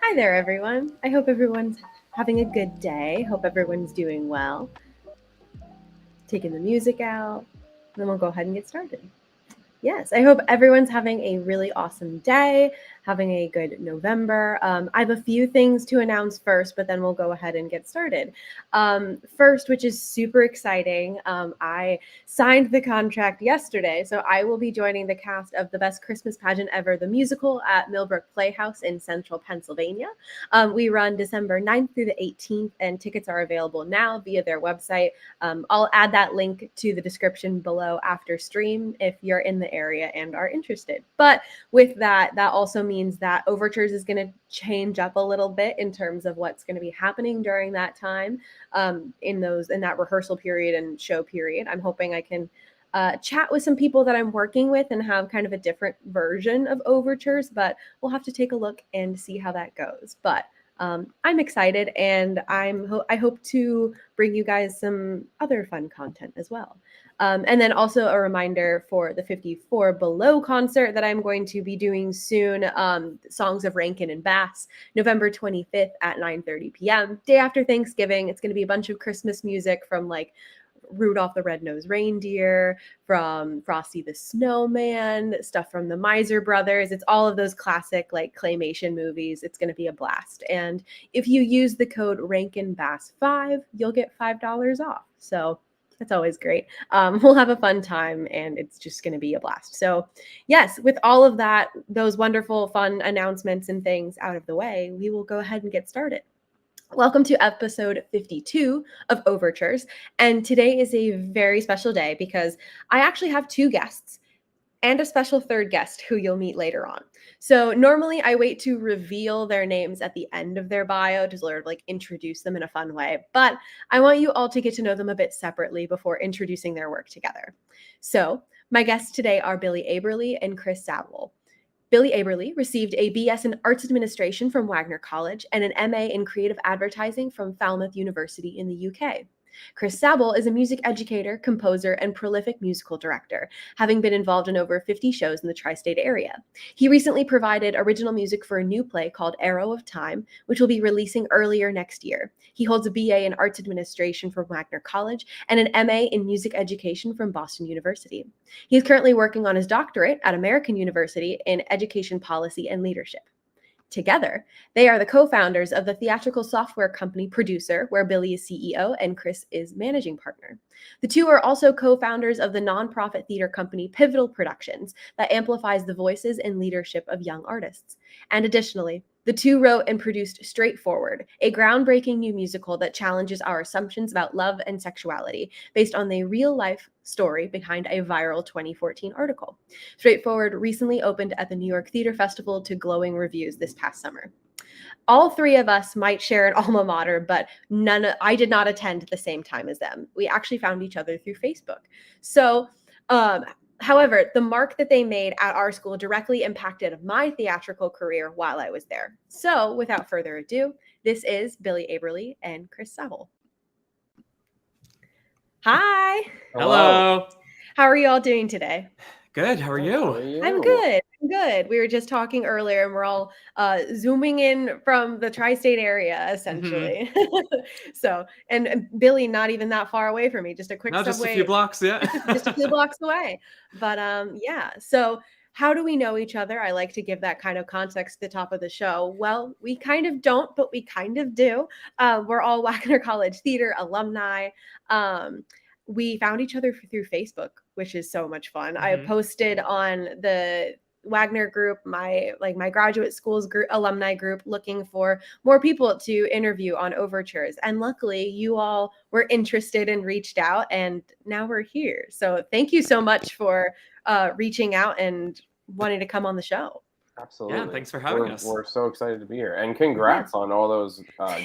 Hi there, everyone. I hope everyone's having a good day. Hope everyone's doing well. Taking the music out, then we'll go ahead and get started. Yes, I hope everyone's having a really awesome day, having a good November. I have a few things to announce first, but then we'll go ahead and get started. First, which is super exciting, I signed the contract yesterday, so I will be joining the cast of the Best Christmas Pageant Ever, the musical, at Millbrook Playhouse in central Pennsylvania. We run December 9th through the 18th, and tickets are available now via their website. I'll add that link to the description below after stream if you're in the area and are interested. But with that also means that Overtures is going to change up a little bit in terms of what's going to be happening during that time, in that rehearsal period and show period. I'm hoping I can chat with some people that I'm working with and have kind of a different version of Overtures, but we'll have to take a look and see how that goes. But I'm excited, and I hope to bring you guys some other fun content as well. And then also a reminder for the 54 Below concert that I'm going to be doing soon, Songs of Rankin and Bass, November 25th at 9:30 p.m., day after Thanksgiving. It's going to be a bunch of Christmas music from like Rudolph the Red-Nosed Reindeer, from Frosty the Snowman, stuff from the Miser Brothers. It's all of those classic like claymation movies. It's going to be a blast. And if you use the code RankinBass5, you'll get $5 off. So that's always great. We'll have a fun time, and it's just going to be a blast. So yes, with all of that, those wonderful, fun announcements and things out of the way, we will go ahead and get started. Welcome to episode 52 of Overtures. And today is a very special day because I actually have two guests and a special third guest who you'll meet later on. So normally I wait to reveal their names at the end of their bio to sort of like introduce them in a fun way, but I want you all to get to know them a bit separately before introducing their work together. So my guests today are Billy Aberle and Chris Sabol. Billy Aberle received a BS in Arts Administration from Wagner College and an MA in Creative Advertising from Falmouth University in the UK. Chris Sabol is a music educator, composer, and prolific musical director, having been involved in over 50 shows in the tri-state area. He recently provided original music for a new play called Arrow of Time, which will be releasing earlier next year. He holds a BA in Arts Administration from Wagner College and an MA in Music Education from Boston University. He is currently working on his doctorate at American University in Education Policy and Leadership. Together, they are the co-founders of the theatrical software company Prodooser, where Billy is CEO and Chris is managing partner. The two are also co-founders of the nonprofit theater company Pivotal Productions that amplifies the voices and leadership of young artists. And additionally, the two wrote and produced Straightforward, a groundbreaking new musical that challenges our assumptions about love and sexuality based on the real-life story behind a viral 2014 article. Straightforward recently opened at the New York Theater Festival to glowing reviews this past summer. All three of us might share an alma mater, but I did not attend at the same time as them. We actually found each other through Facebook. So, however, the mark that they made at our school directly impacted my theatrical career while I was there. So, without further ado, this is Billy Aberle and Chris Sabol. Hi. Hello. How are you all doing today? Good. How are you? I'm good. good. We were just talking earlier, and we're all zooming in from the tri-state area, essentially. So, and Billy, not even that far away from me, just a quick No, subway, just a few blocks, yeah. just a few blocks away. But yeah. So, how do we know each other? I like to give that kind of context at the top of the show. Well, we kind of don't, but we kind of do. We're all Wagner College theater alumni. We found each other through Facebook, which is so much fun. I posted on the Wagner group, my graduate school's group, alumni group, looking for more people to interview on Overtures. And luckily you all were interested and reached out, and now we're here. So thank you so much for reaching out and wanting to come on the show. Absolutely. Yeah, thanks for having us. We're so excited to be here, and congrats on all those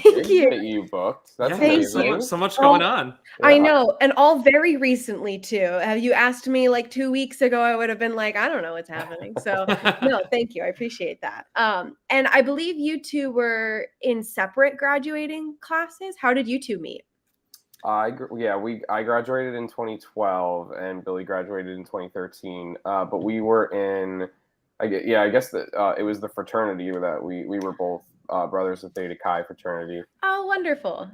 gigs that you booked. That's amazing. So much going on. Yeah. I know, and all very recently too. Have you asked me like 2 weeks ago, I would have been like, I don't know what's happening. So no, thank you. I appreciate that. And I believe you two were in separate graduating classes. How did you two meet? I graduated in 2012, and Billy graduated in 2013. But we were in. I guess that it was the fraternity that we were both brothers of Theta Chi fraternity. Oh, wonderful.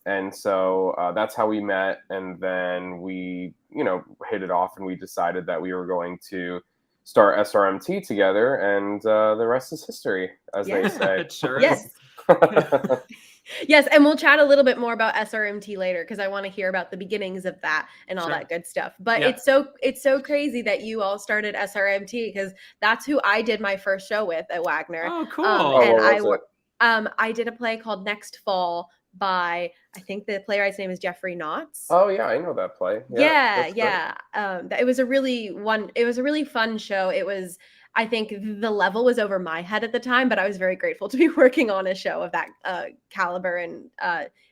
And so that's how we met. And then we, hit it off, and we decided that we were going to start SRMT together. And the rest is history, as they say. It sure is. Yes, and we'll chat a little bit more about SRMT later, because I want to hear about the beginnings of that and all that good stuff. But it's so crazy that you all started SRMT, because that's who I did my first show with at Wagner. Oh, cool. And I did a play called Next Fall by, I think the playwright's name is Jeffrey Knotts. Oh yeah, I know that play. It was a really fun show. It was, I think the level was over my head at the time, but I was very grateful to be working on a show of that caliber and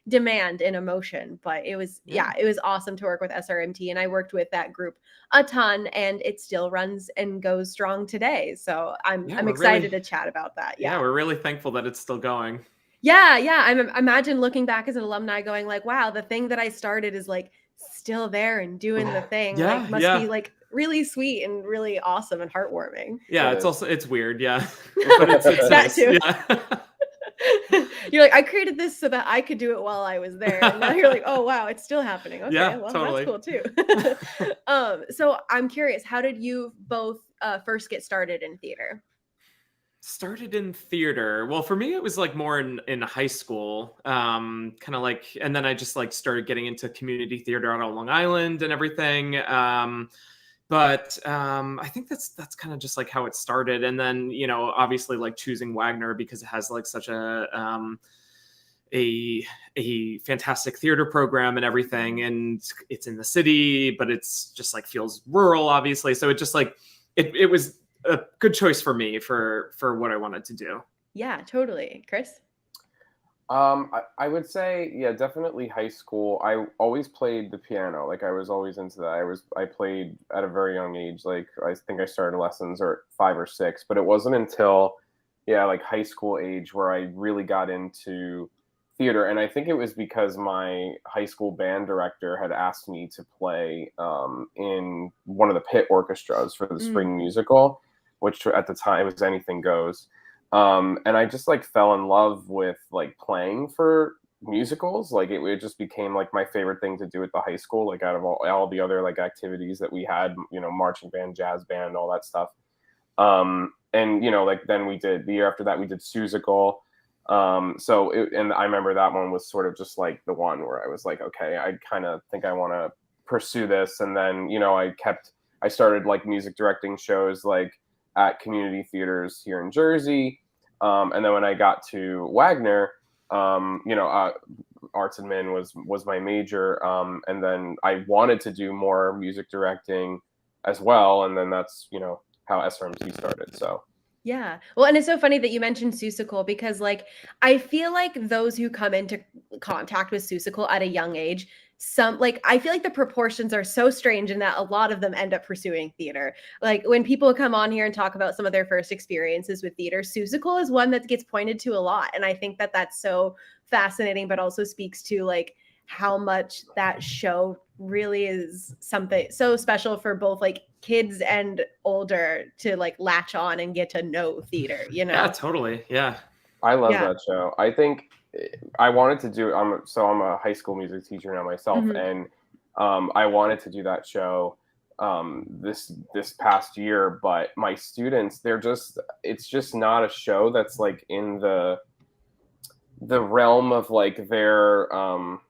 demand and emotion. But it was, it was awesome to work with SRMT, and I worked with that group a ton, and it still runs and goes strong today. So I'm excited to chat about that. Yeah, we're really thankful that it's still going. I imagine looking back as an alumni going like, wow, the thing that I started is like still there and doing the thing. Must be like really sweet and really awesome and heartwarming. Yeah, it's weird, but it's that nice. Too. You're like, I created this so that I could do it while I was there, and now you're like, oh wow, it's still happening. Okay, totally. That's cool too. So I'm curious, how did you both first get started in theater? Started in theater. Well, for me, it was like more in high school, kind of like, and then I just like started getting into community theater out on Long Island and everything. But I think that's kind of just like how it started. And then, obviously like choosing Wagner because it has like such a fantastic theater program and everything. And it's in the city, but it's just like feels rural, obviously. So it just like, it was a good choice for me for what I wanted to do. Yeah, totally. Chris? I would say, definitely high school. I always played the piano. Like I was always into that. I played at a very young age. Like I think I started lessons at 5 or 6, but it wasn't until, like high school age where I really got into theater. And I think it was because my high school band director had asked me to play in one of the pit orchestras for the spring musical, which at the time was Anything Goes. And I just like fell in love with like playing for musicals. Like it just became like my favorite thing to do at the high school, like out of all the other like activities that we had, marching band, jazz band, all that stuff. And like then the year after that we did Seussical. And I remember that one was sort of just like the one where I was like, okay, I kind of think I want to pursue this. And then, I started like music directing shows like at community theaters here in Jersey. And then when I got to Wagner, arts admin was my major. And then I wanted to do more music directing as well. And then that's, how SRMT started. So. Yeah. Well, and it's so funny that you mentioned Seussical, because like, I feel like those who come into contact with Seussical at a young age, I feel like the proportions are so strange in that a lot of them end up pursuing theater. Like when people come on here and talk about some of their first experiences with theater, Seussical is one that gets pointed to a lot. And I think that that's so fascinating, but also speaks to like how much that show really is something so special for both like kids and older to like latch on and get to know theater, you know? Yeah, totally. Yeah. I love Yeah. that show. I think I wanted to do. I'm a high school music teacher now myself, Mhm. and I wanted to do that show this past year. But my students, it's just not a show that's like in the realm of like their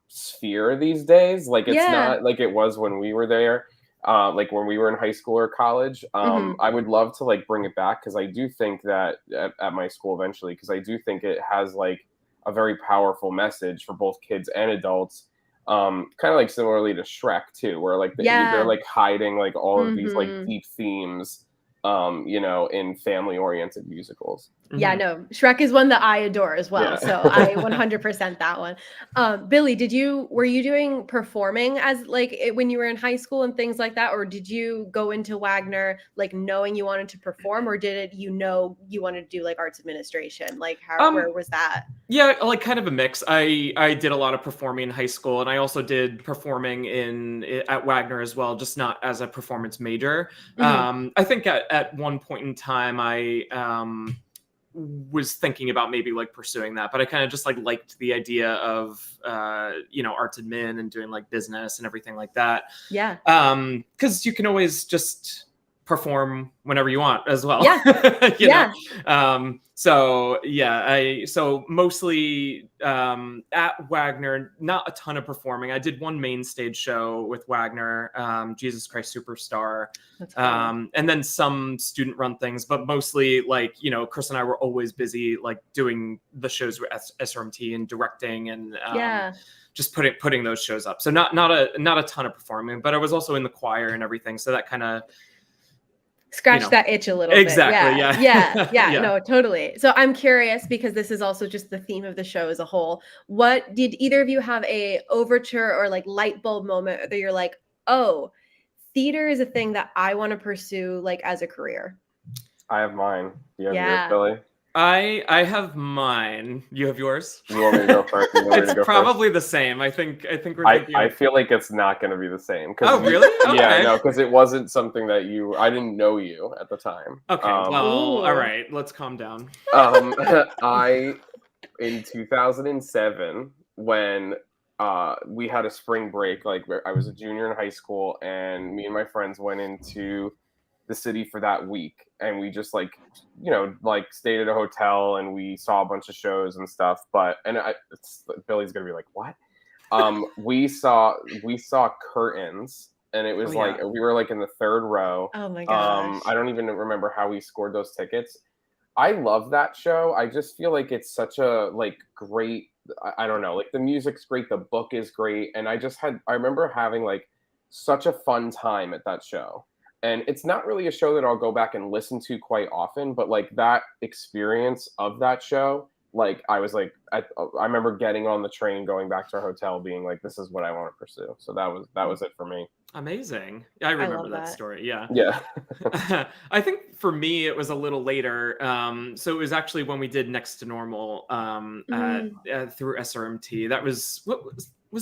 sphere these days. Like it's Yeah. not like it was when we were there. Like when we were in high school or college. Mhm. I would love to like bring it back because I do think that at my school eventually, because I do think it has like a very powerful message for both kids and adults. Kind of like similarly to Shrek too, where like Yeah. they're like hiding like all of these like Mhm. deep themes, you know, in family-oriented musicals. Yeah, Mhm. no, Shrek is one that I adore as well. Yeah. So I 100% that one. Billy, were you doing performing as like when you were in high school and things like that? Or did you go into Wagner like knowing you wanted to perform, or did you wanted to do like arts administration? Like where was that? Yeah, like kind of a mix. I did a lot of performing in high school, and I also did performing at Wagner as well, just not as a performance major. Mhm. I think at one point in time I was thinking about maybe like pursuing that, but I kind of just like liked the idea of arts admin and doing like business and everything like that. Yeah. Because you can always just perform whenever you want as well. Yeah. you Yeah. know. So mostly at Wagner, not a ton of performing. I did one main stage show with Wagner, Jesus Christ Superstar. That's cool. And then some student run things, but mostly like, Chris and I were always busy like doing the shows with SRMT and directing and Yeah. just putting those shows up. So not a ton of performing, but I was also in the choir and everything. So that kind of Scratch that itch a little exactly, bit. yeah. Yeah, no, totally. So I'm curious because this is also just the theme of the show as a whole. What did either of you have a overture or like light bulb moment that you're like, oh, theater is a thing that I want to pursue like as a career? I have mine. Do you have yours, Yeah. Billy? I have mine. You have yours? You want me to go first? You want me It's to go probably the same. I think we're thinking. I feel like it's not going to be the same. Oh, really? Yeah, Okay. no, because it wasn't something that I didn't know you at the time. Okay, well, Ooh. all right. Let's calm down. In 2007, when we had a spring break, like I was a junior in high school, and me and my friends went into the city for that week, and we just like stayed at a hotel and we saw a bunch of shows and stuff. Billy's gonna be like, what? We saw Curtains, and it was we were like in the third row. Oh my gosh. I don't even remember how we scored those tickets. I love that show. I just feel like it's such a like great. I don't know, like the music's great, the book is great, and I remember having like such a fun time at that show. And it's not really a show that I'll go back and listen to quite often, but like that experience of that show, like I was like, I remember getting on the train, going back to our hotel, being like, this is what I want to pursue. So that was it for me. Amazing. I remember love that that. story. Yeah. Yeah. I think for me, it was a little later. So it was actually when we did Next to Normal through SRMT. That was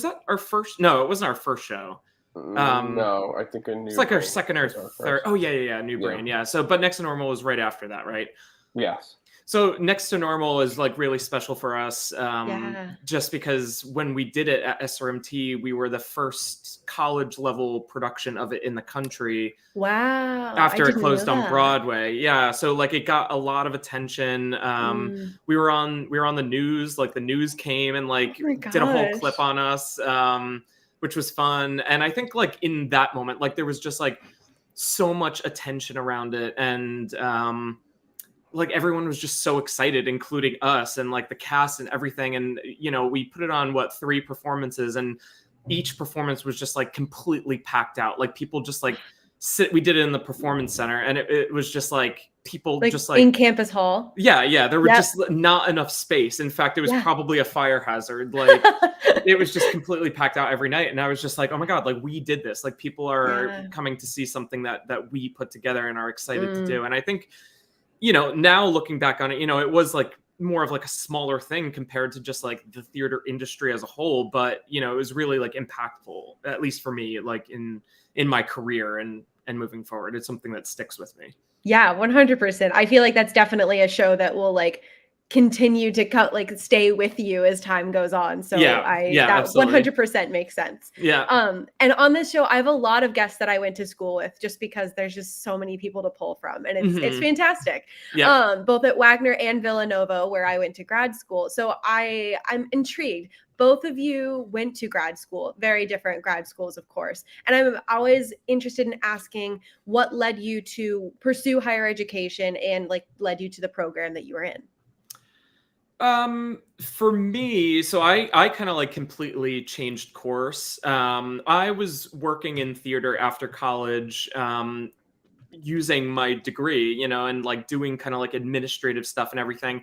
that our first? No, it wasn't our first show. No, I think it's like our second or third. Oh yeah, New Brain. Yeah. So, but Next to Normal was right after that, right? Yes. So Next to Normal is like really special for us, just because when we did it at SRMT, we were the first college level production of it in the country. Wow! After it closed on Broadway, yeah. So like it got a lot of attention. We were on the news. Like the news came and like did a whole clip on us. Which was fun. And I think like in that moment, like there was just like so much attention around it. And like everyone was just so excited, including us and like the cast and everything. And, we put it on 3 performances, and each performance was just like completely packed out. Like people just like we did it in the performance center, and it was just like people like, just like in campus hall. Yeah. There were just not enough space. In fact, it was probably a fire hazard. Like it was just completely packed out every night. And I was just like, oh my God, like we did this. Like people are coming to see something that we put together and are excited to do. And I think, now looking back on it, it was like more of like a smaller thing compared to just like the theater industry as a whole, but you know, it was really like impactful, at least for me, like in my career and moving forward. It's something that sticks with me. Yeah, 100%. I feel like that's definitely a show that will like continue to stay with you as time goes on. So Yeah, that absolutely. 100% makes sense. Yeah. And on this show, I have a lot of guests that I went to school with just because there's just so many people to pull from, and it's fantastic. Yeah. Both at Wagner and Villanova, where I went to grad school. So I'm intrigued. Both of you went to grad school, very different grad schools, of course. And I'm always interested in asking what led you to pursue higher education and like led you to the program that you were in. For me, so I kind of like completely changed course. I was working in theater after college, using my degree, you know, and like doing kind of like administrative stuff and everything.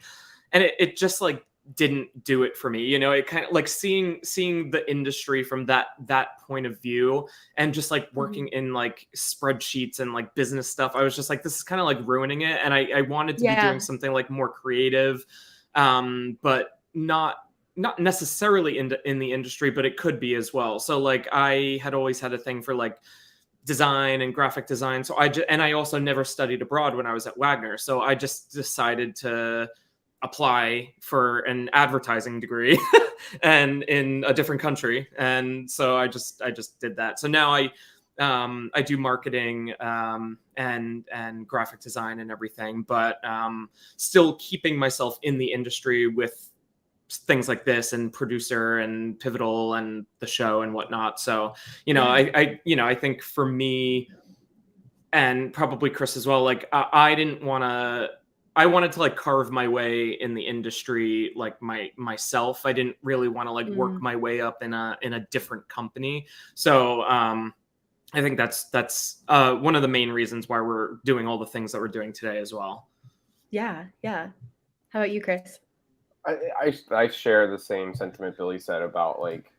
And it just like didn't do it for me. You know, it kind of like seeing the industry from that point of view, and just like working in like spreadsheets and like business stuff. I was just like, this is kind of like ruining it. And I wanted to be doing something like more creative, but not necessarily in the industry, but it could be as well. So like I had always had a thing for like design and graphic design. So I also never studied abroad when I was at Wagner. So I just decided to apply for an advertising degree and in a different country. And so I just did that. So now I do marketing, and graphic design and everything, but still keeping myself in the industry with things like this and Prodooser and Pivotal and the show and whatnot. So, you know, I think for me, and probably Chris as well, like I wanted to like carve my way in the industry, like myself. I didn't really want to like work my way up in a different company. So, I think that's one of the main reasons why we're doing all the things that we're doing today as well. Yeah. How about you, Chris? I share the same sentiment Billy said about like,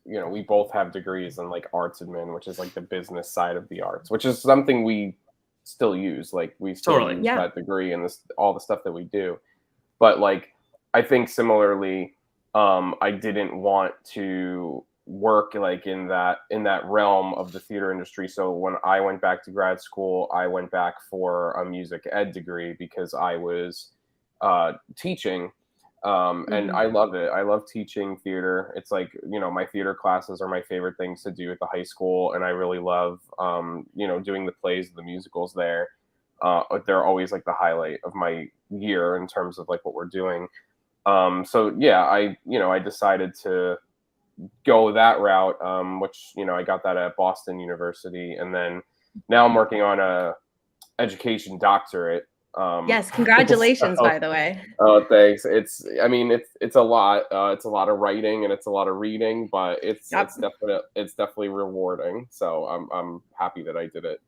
you know, we both have degrees in like arts admin, which is like the business side of the arts, which is something we still use. Like we still use that degree and all the stuff that we do. But like, I think similarly, I didn't want to work like in that realm of the theater industry. So when I went back to grad school, I went back for a music ed degree because I was teaching. And I love it. I love teaching theater. It's like, you know, my theater classes are my favorite things to do at the high school. And I really love, you know, doing the plays, the musicals there. They're always like the highlight of my year in terms of like what we're doing. So yeah, I decided to go that route, which, you know, I got that at Boston University. And then now I'm working on a education doctorate. Yes, congratulations, by the way. Oh, thanks. It's a lot. It's a lot of writing and it's a lot of reading, but it's definitely rewarding. So I'm happy that I did it.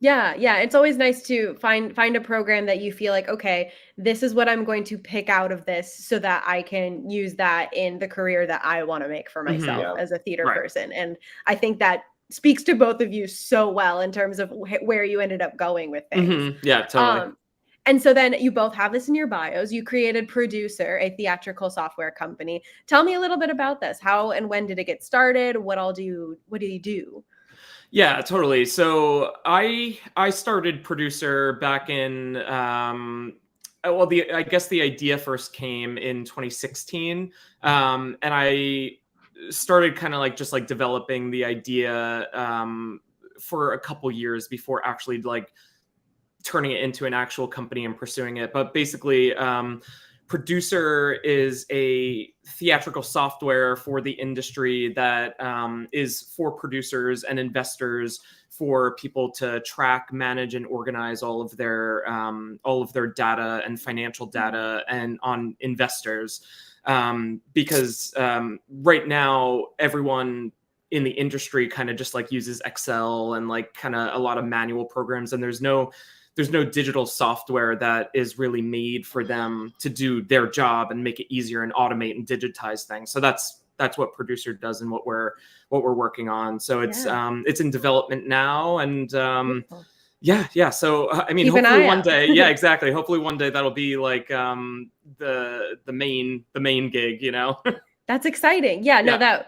Yeah. It's always nice to find a program that you feel like, okay, this is what I'm going to pick out of this so that I can use that in the career that I want to make for myself as a theater person. And I think that speaks to both of you so well in terms of where you ended up going with things. Yeah, totally. And so then you both have this in your bios. You created Prodooser, a theatrical software company. Tell me a little bit about this. How and when did it get started? What do you do? Yeah, totally. So I started Prodooser back in I guess the idea first came in 2016, and I started kind of like just like developing the idea for a couple years before actually like turning it into an actual company and pursuing it. But basically, Prodooser is a theatrical software for the industry that is for producers and investors, for people to track, manage, and organize all of their data and financial data and on investors. Because right now, everyone in the industry kind of just like uses Excel and like kind of a lot of manual programs, and there's no digital software that is really made for them to do their job and make it easier and automate and digitize things. So that's what Prodooser does and what we're working on. So it's in development now, and Yeah. So I mean, Keep an hopefully eye one out. day, yeah, exactly. Hopefully one day that'll be like the main gig, you know. That's exciting. Yeah, no, Yeah.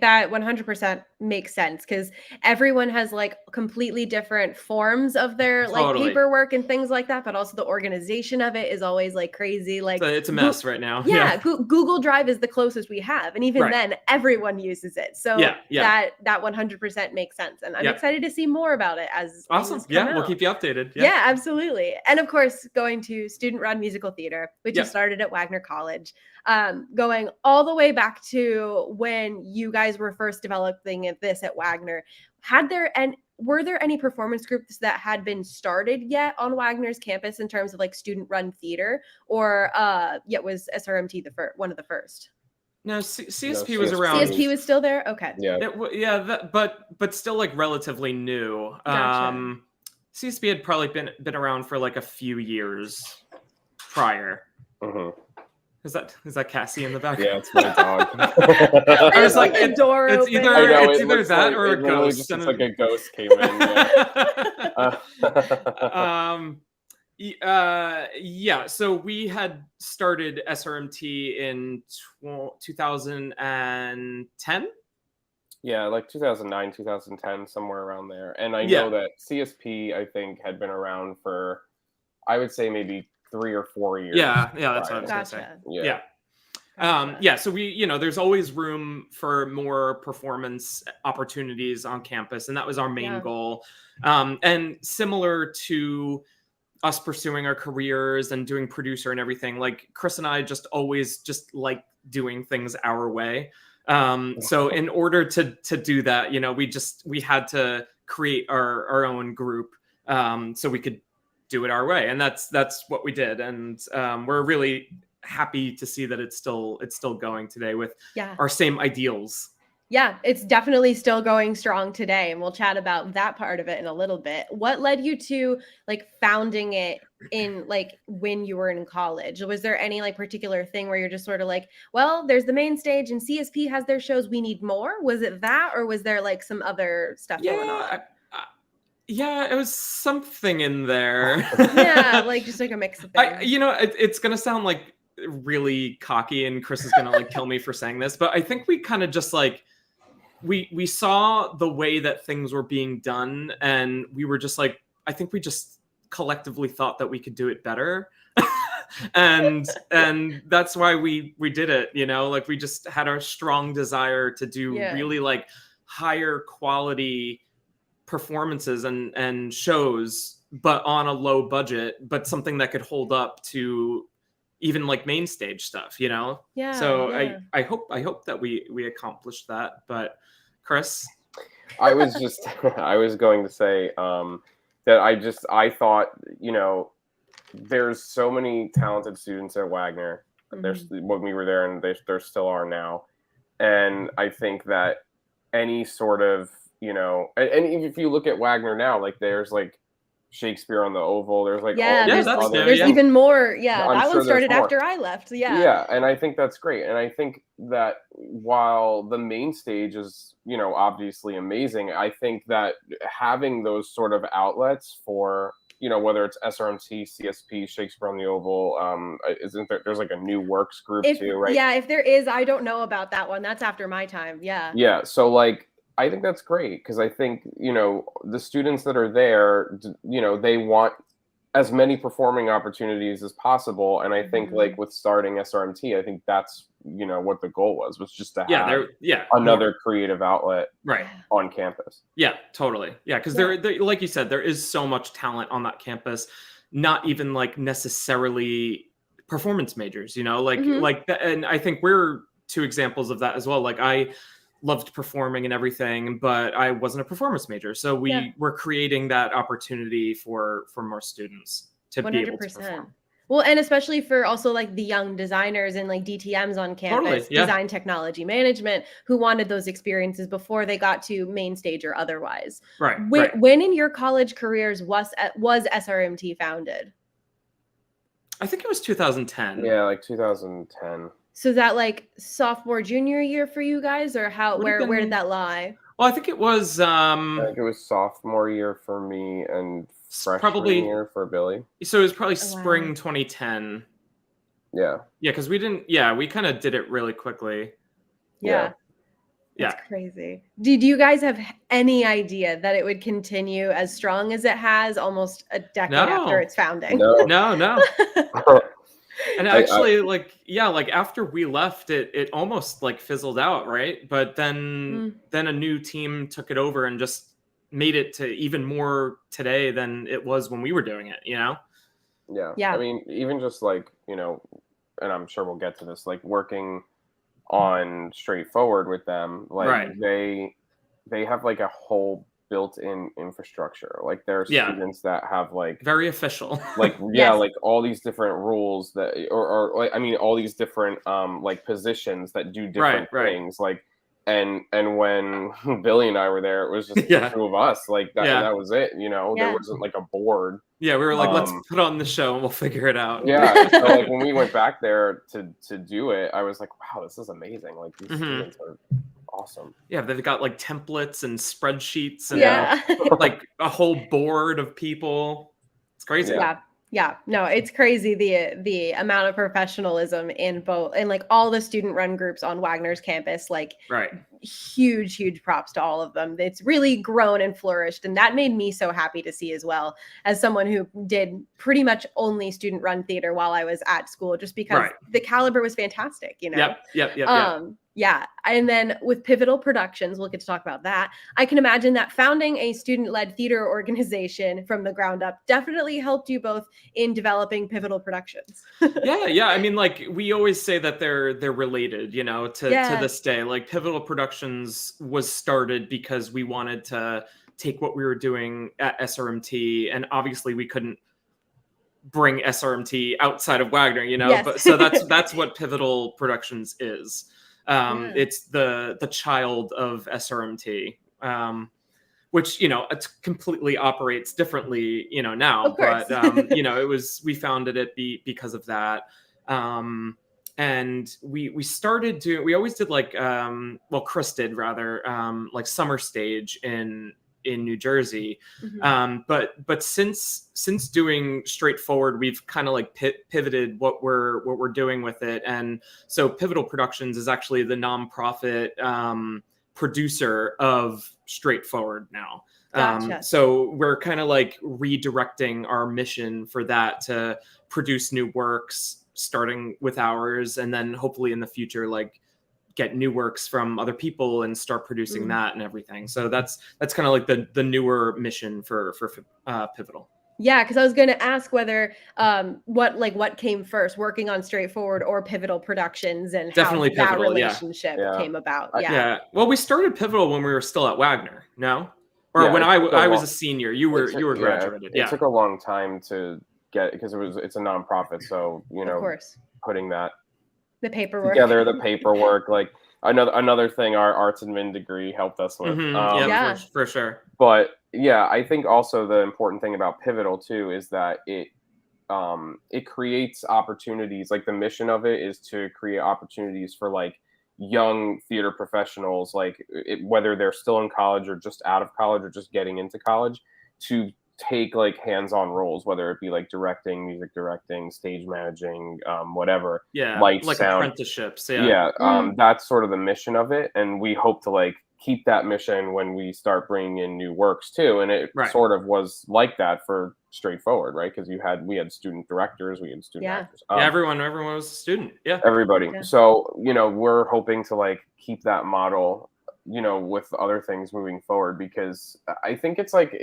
that 100% makes sense because everyone has like completely different forms of their like Totally. paperwork and things like that, but also the organization of it is always like crazy. Like It's a mess right now. yeah, Google Drive is the closest we have, and even Right. then, everyone uses it. So Yeah. that 100% makes sense, and I'm Yep. excited to see more about it as Awesome. things come Yeah, we'll out. keep you updated. Yeah, absolutely. And of course, going to student-run musical theater, which Yep. has started at Wagner College, going all the way back to when you guys were first developing this at Wagner. Were there any performance groups that had been started yet on Wagner's campus in terms of like student-run theater, or was SRMT one of the first? No, CSP No, was around. CSP was still there. Okay. Yeah. But still like relatively new. Gotcha. CSP had probably been around for like a few years prior. Mm-hmm. Is that Cassie in the back? Yeah, it's my dog. I was like, the door it's open. either I know, it's it either looks that like, or it a literally ghost. just looks like a ghost came in. Yeah. So we had started SRMT in 2010. Yeah, like 2009, 2010, somewhere around there. And I Yeah. know that CSP, I think, had been around for, I would say, maybe 3 or 4 years. Yeah, that's what I was gonna say. Gotcha. Yeah. Gotcha. So we, there's always room for more performance opportunities on campus, and that was our main goal. And similar to us pursuing our careers and doing producer and everything, like Chris and I just always just like doing things our way. So in order to do that, we had to create our own group, so we could do it our way, and that's what we did. And we're really happy to see that it's still going today with our same ideals. Yeah, it's definitely still going strong today, and we'll chat about that part of it in a little bit. What led you to like founding it in like when you were in college? Was there any like particular thing where you're just sort of like, well, there's the main stage and CSP has their shows, we need more? Was it that, or was there like some other stuff going on? Yeah, it was something in there. Yeah, like just like a mix of things. It's gonna sound like really cocky, and Chris is gonna like kill me for saying this, but I think we kind of just like we saw the way that things were being done, and we were just like, I think we just collectively thought that we could do it better. and that's why we did it, like we just had our strong desire to do really like higher quality performances and shows, but on a low budget, but something that could hold up to even like main stage stuff, so I hope that we accomplished that. But Chris, I was going to say that I thought, there's so many talented students at Wagner. There's when we were there, and there still are now. And I think that any sort of, and if you look at Wagner now, like there's like Shakespeare on the Oval, there's like there's even more. Yeah, I'm that sure one started there's more. after I left. Yeah, and I think that's great. And I think that while the main stage is, obviously amazing, I think that having those sort of outlets for, whether it's SRMT, CSP, Shakespeare on the Oval, there's like a new works group too, right? Yeah, if there is, I don't know about that one. That's after my time. Yeah. Yeah, so like I think that's great, because I think, the students that are there, they want as many performing opportunities as possible. And I think like with starting SRMT, I think that's, what the goal was just to have another creative outlet on campus. Yeah, totally. Yeah, because there, like you said, there is so much talent on that campus, not even like necessarily performance majors, like that. And I think we're two examples of that as well. Like I loved performing and everything, but I wasn't a performance major. So we were creating that opportunity for more students to 100%. Be able to perform. Well, and especially for also like the young designers and like DTMs on campus, design technology management, who wanted those experiences before they got to main stage or otherwise. Right. When in your college careers was SRMT founded? I think it was 2010. Yeah, like 2010. So that like sophomore, junior year for you guys, or where did that lie? Well, I think it was I think it was sophomore year for me and freshman probably year for Billy. So it was probably Oh, wow. spring 2010. Yeah. Yeah, because we kind of did it really quickly. Yeah. Yeah. That's crazy. Did you guys have any idea that it would continue as strong as it has almost a decade after its founding? No. No. And actually, like after we left, it almost like fizzled out, right? But then a new team took it over and just made it to even more today than it was when we were doing it, you know? Yeah. I mean, even just like, you know, and I'm sure we'll get to this, like working on Straightforward with them, like Right. they have like a whole built-in infrastructure. Like there are students that have like very official, like like all these different rules that or like I mean all these different like positions that do different things. Like and when Billy and I were there, it was just the two of us. Like that that was it, you know. There wasn't like a board. Yeah, we were like, let's put on the show and we'll figure it out. Yeah. So like when we went back there to do it, I was like, wow, this is amazing. Like these students are awesome. Yeah, they've got like templates and spreadsheets and like a whole board of people. It's crazy. Yeah, no, it's crazy the amount of professionalism in like all the student run groups on Wagner's campus. Like, huge props to all of them. It's really grown and flourished, and that made me so happy to see as well, as someone who did pretty much only student run theater while I was at school, just because the caliber was fantastic. You know. Yep. Yeah. And then with Pivotal Productions, we'll get to talk about that. I can imagine that founding a student-led theater organization from the ground up definitely helped you both in developing Pivotal Productions. Yeah. I mean, like we always say that they're related, you know, to this day. Like Pivotal Productions was started because we wanted to take what we were doing at SRMT, and obviously we couldn't bring SRMT outside of Wagner, you know. But so that's what Pivotal Productions is. It's the child of SRMT, which, you know, it completely operates differently, you know, now, but, you know, we founded it because of that. And we started doing, we always did like, Chris did rather, like summer stage in New Jersey. But since doing Straightforward, we've kind of like pivoted what we're doing with it. And so Pivotal Productions is actually the nonprofit producer of Straightforward now. Gotcha. So we're kind of like redirecting our mission for that to produce new works, starting with ours, and then hopefully in the future, like get new works from other people and start producing that and everything. So that's kind of like the newer mission for Pivotal. Yeah, because I was going to ask whether what came first, working on Straightforward or Pivotal Productions, and definitely how Pivotal, that relationship came about. Yeah. Well, we started Pivotal when we were still at Wagner. No, or when I was a senior. You were graduated. It took a long time to get, because it's a nonprofit, so you know, of course, putting that the paperwork together, the paperwork, like another thing our arts admin degree helped us with. For sure. But yeah, I think also the important thing about Pivotal too is that it creates opportunities. Like the mission of it is to create opportunities for like young theater professionals, like whether they're still in college or just out of college or just getting into college, to take like hands-on roles, whether it be like directing, music directing, stage managing, whatever. Light, like sound, apprenticeships. That's sort of the mission of it, and we hope to like keep that mission when we start bringing in new works too. And it sort of was like that for Straightforward, right? Because we had student directors, we had student actors. Everyone was a student. Everybody. So, you know, we're hoping to like keep that model, you know, with other things moving forward, because I think it's like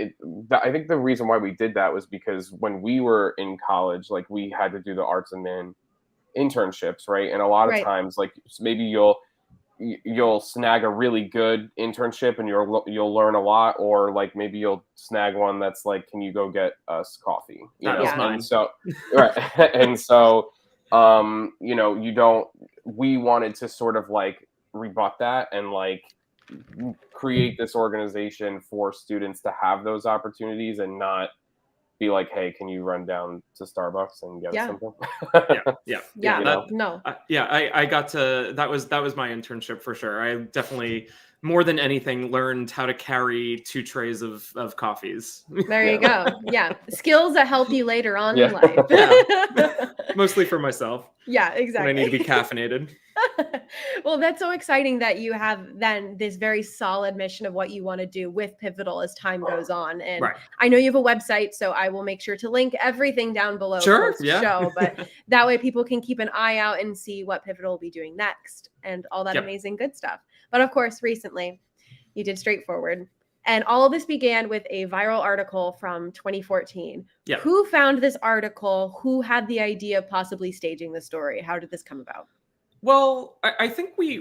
I think the reason why we did that was because when we were in college, like we had to do the arts and men internships, right? And a lot of times, like maybe you'll snag a really good internship and you'll learn a lot, or like maybe you'll snag one that's like, can you go get us coffee? You know? And so and so you know, we wanted to sort of like rebut that and like create this organization for students to have those opportunities and not be like, hey, can you run down to Starbucks and get us something? I got to, that was my internship for sure. I definitely more than anything, learned how to carry 2 trays of coffees. There you go. Yeah. Skills that help you later on in Yeah. life. Yeah. Mostly for myself. Yeah, When exactly. I need to be caffeinated. Well, that's so exciting that you have then this very solid mission of what you want to do with Pivotal as time goes on. And Right. I know you have a website, so I will make sure to link everything down below Sure. post Yeah. show, but that way people can keep an eye out and see what Pivotal will be doing next and all that Yep. amazing good stuff. But of course, recently you did Straightforward. And all of this began with a viral article from 2014. Yep. Who found this article? Who had the idea of possibly staging the story? How did this come about? Well, I think we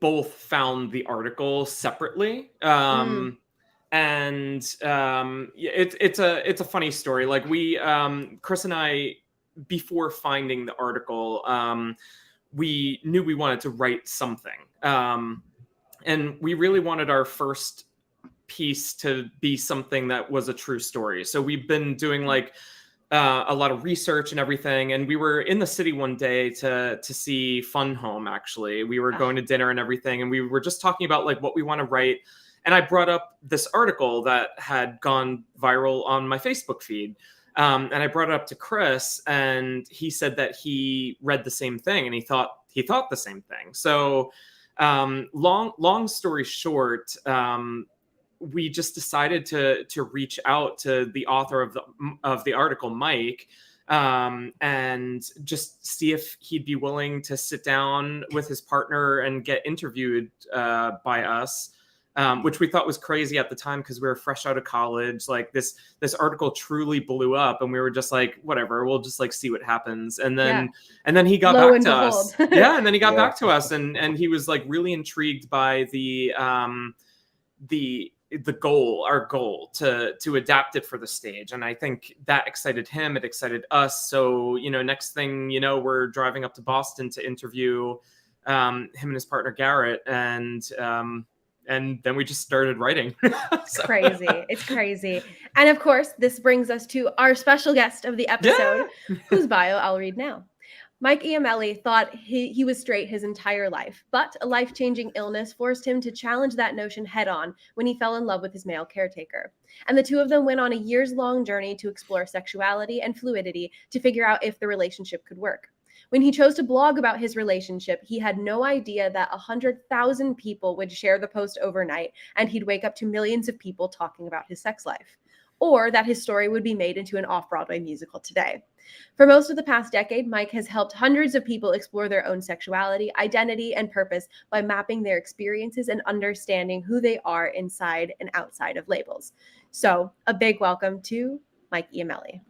both found the article separately. And it's a funny story. Like we Chris and I, before finding the article, we knew we wanted to write something. And we really wanted our first piece to be something that was a true story. So we've been doing like a lot of research and everything. And we were in the city one day to see Fun Home. Actually, we were going to dinner and everything, and we were just talking about like what we want to write. And I brought up this article that had gone viral on my Facebook feed. And I brought it up to Chris, and he said that he read the same thing, and he thought the same thing. So long story short, we just decided to reach out to the author of the article, Mike, and just see if he'd be willing to sit down with his partner and get interviewed by us, which we thought was crazy at the time because we were fresh out of college. Like this article truly blew up, and we were just like, whatever, we'll just like see what happens. And then he got back to us. Yeah, and then he got back to us, and he was like really intrigued by our goal to adapt it for the stage. And I think that excited him, it excited us. So, next thing we're driving up to Boston to interview him and his partner Garrett, and then we just started writing. It's crazy. It's crazy. And of course, this brings us to our special guest of the episode, whose bio I'll read now. Mike Iamele thought he was straight his entire life, but a life-changing illness forced him to challenge that notion head-on when he fell in love with his male caretaker. And the two of them went on a years-long journey to explore sexuality and fluidity to figure out if the relationship could work. When he chose to blog about his relationship, he had no idea that 100,000 people would share the post overnight, and he'd wake up to millions of people talking about his sex life, or that his story would be made into an off-Broadway musical today. For most of the past decade, Mike has helped hundreds of people explore their own sexuality, identity, and purpose by mapping their experiences and understanding who they are inside and outside of labels. So, a big welcome to Mike Iamele.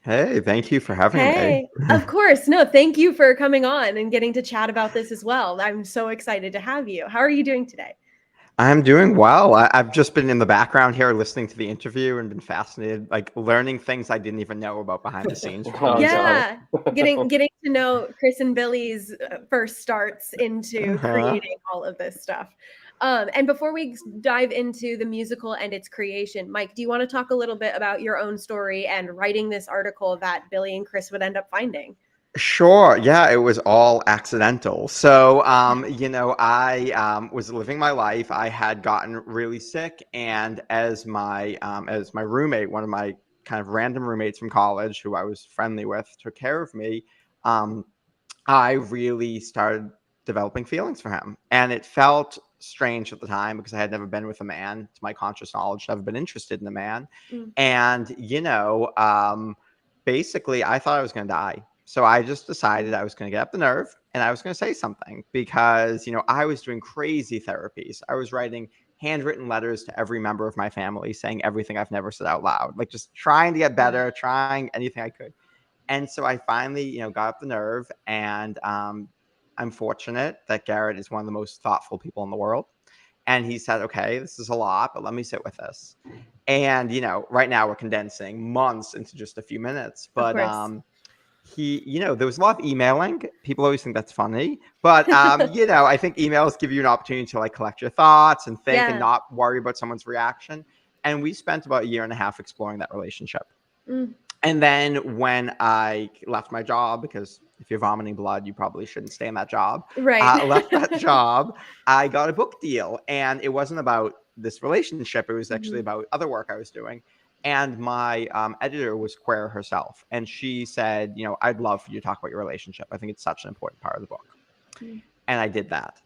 Hey, thank you for having me. Of course. No, thank you for coming on and getting to chat about this as well. I'm so excited to have you. How are you doing today? I'm doing well. I've just been in the background here listening to the interview and been fascinated, like learning things I didn't even know about behind the scenes. Yeah, getting to know Chris and Billy's first starts into creating all of this stuff. And before we dive into the musical and its creation, Mike, do you want to talk a little bit about your own story and writing this article that Billy and Chris would end up finding? Sure. Yeah, it was all accidental. So, I was living my life. I had gotten really sick, and as my roommate, one of my kind of random roommates from college, who I was friendly with, took care of me, I really started developing feelings for him, and it felt strange at the time because I had never been with a man, to my conscious knowledge, never been interested in a man, and basically, I thought I was going to die. So I just decided I was going to get up the nerve and I was going to say something because, I was doing crazy therapies. I was writing handwritten letters to every member of my family saying everything I've never said out loud, like just trying to get better, trying anything I could. And so I finally, got up the nerve, and I'm fortunate that Garrett is one of the most thoughtful people in the world. And he said, okay, this is a lot, but let me sit with this. And, right now we're condensing months into just a few minutes, but there was a lot of emailing. People always think that's funny, but I think emails give you an opportunity to like collect your thoughts and think and not worry about someone's reaction. And we spent about 1.5 years exploring that relationship. And then when I left my job because if you're vomiting blood, you probably shouldn't stay in that job. Right. Left that job. I got a book deal, and it wasn't about this relationship. It was actually about other work I was doing. And my editor was queer herself. And she said, you know, I'd love for you to talk about your relationship. I think it's such an important part of the book. And I did that.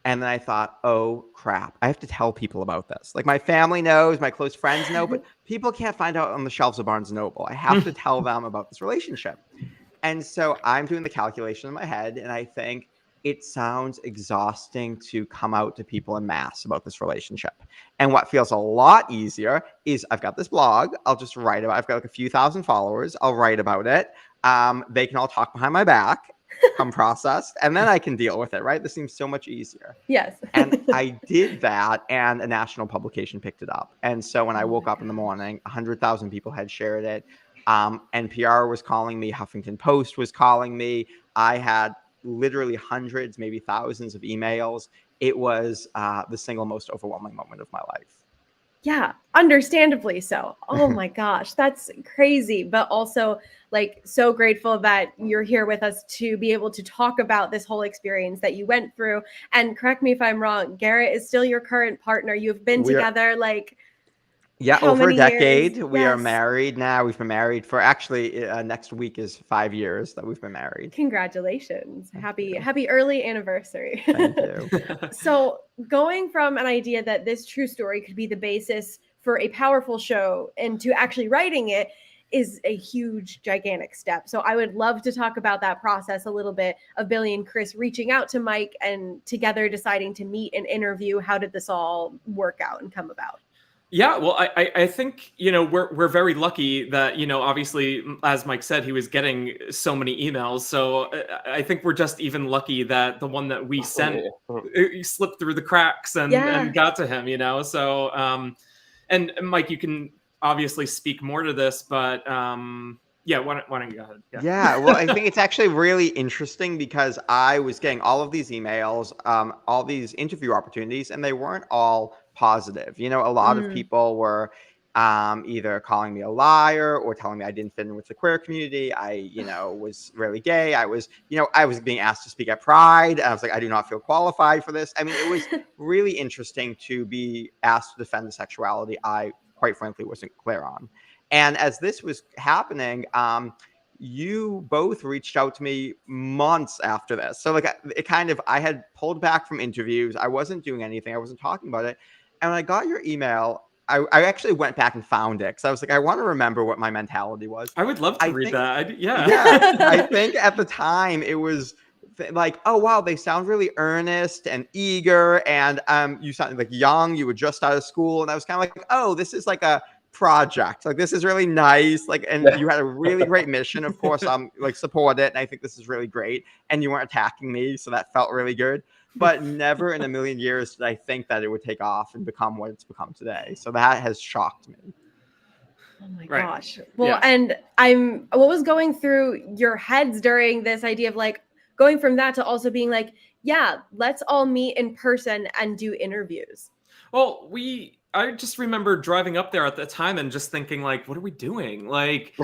And then I thought, oh, crap, I have to tell people about this. Like, my family knows, my close friends know, but people can't find out on the shelves of Barnes & Noble. I have to tell them about this relationship. And so I'm doing the calculation in my head, and I think it sounds exhausting to come out to people en masse about this relationship. And what feels a lot easier is I've got this blog. I'll just write about it. I've got like a few thousand followers. I'll write about it. They can all talk behind my back, come processed, and then I can deal with it, right? This seems so much easier. Yes. And I did that, and a national publication picked it up. And so when I woke up in the morning, 100,000 people had shared it. NPR was calling me. Huffington Post was calling me. I had literally hundreds, maybe thousands of emails. It was the single most overwhelming moment of my life. Yeah, understandably so. Oh my gosh, that's crazy. But also, like, so grateful that you're here with us to be able to talk about this whole experience that you went through. And correct me if I'm wrong, Garrett is still your current partner. You've been together like how over a many decade. years? We are married now. We've been married for actually next week is 5 years that we've been married. Congratulations. Happy early anniversary. Thank you. So going from an idea that this true story could be the basis for a powerful show and to actually writing it is a huge, gigantic step. So I would love to talk about that process a little bit of Billy and Chris reaching out to Mike and together deciding to meet and interview. How did this all work out and come about? Yeah, well, I think, you know, we're very lucky that, you know, obviously, as Mike said, he was getting so many emails. So I think we're just even lucky that the one that we sent slipped through the cracks and got to him, you know. So, and Mike, you can obviously speak more to this, but yeah, why don't you go ahead? Yeah, well, I think it's actually really interesting because I was getting all of these emails, all these interview opportunities, and they weren't all positive. You know, a lot of people were either calling me a liar or telling me I didn't fit in with the queer community. I, you know, was really gay. I was being asked to speak at Pride. I was like, I do not feel qualified for this. I mean, it was really interesting to be asked to defend the sexuality I, quite frankly, wasn't clear on. And as this was happening, you both reached out to me months after this. So like I had pulled back from interviews. I wasn't doing anything. I wasn't talking about it. And when I got your email, I actually went back and found it. So I was like, I want to remember what my mentality was. I would love to read that. Yeah. I think at the time it was like, oh, wow, they sound really earnest and eager. And you sounded like young. You were just out of school. And I was kind of like, oh, this is like a project. Like, this is really nice. Like, and you had a really great mission. Of course, like support it. And I think this is really great. And you weren't attacking me. So that felt really good. But never in a million years did I think that it would take off and become what it's become today. So that has shocked me. Oh my gosh. Well, and what was going through your heads during this idea of like going from that to also being like, yeah, let's all meet in person and do interviews? Well, I just remember driving up there at the time and just thinking, like, what are we doing? Like,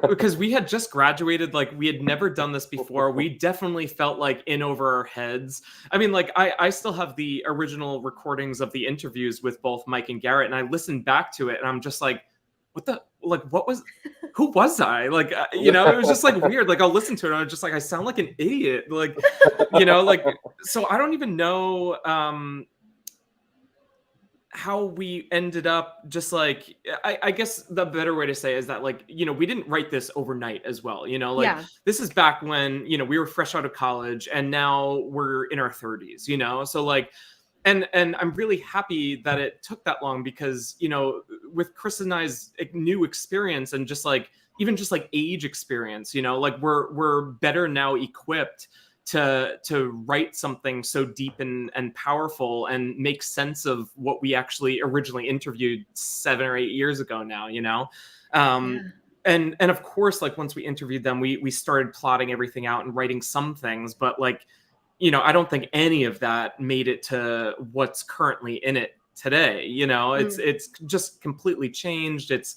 because we had just graduated, like, we had never done this before. We definitely felt like in over our heads. I mean, like, I still have the original recordings of the interviews with both Mike and Garrett, and I listened back to it, and I'm just like, who was I? Like, you know, it was just like weird. Like, I'll listen to it, and I'm just like, I sound like an idiot. Like, you know, like, so I don't even know, how we ended up just like, I guess the better way to say is that, like, you know, we didn't write this overnight as well, you know, like this is back when, you know, we were fresh out of college and now we're in our 30s, you know? So like, and I'm really happy that it took that long because, you know, with Chris and I's new experience and just like, even just like age experience, you know, like we're better now equipped to write something so deep and powerful and make sense of what we actually originally interviewed 7 or 8 years ago now, you know? And of course, like once we interviewed them, we started plotting everything out and writing some things, but like, you know, I don't think any of that made it to what's currently in it today. You know, it's just completely changed. It's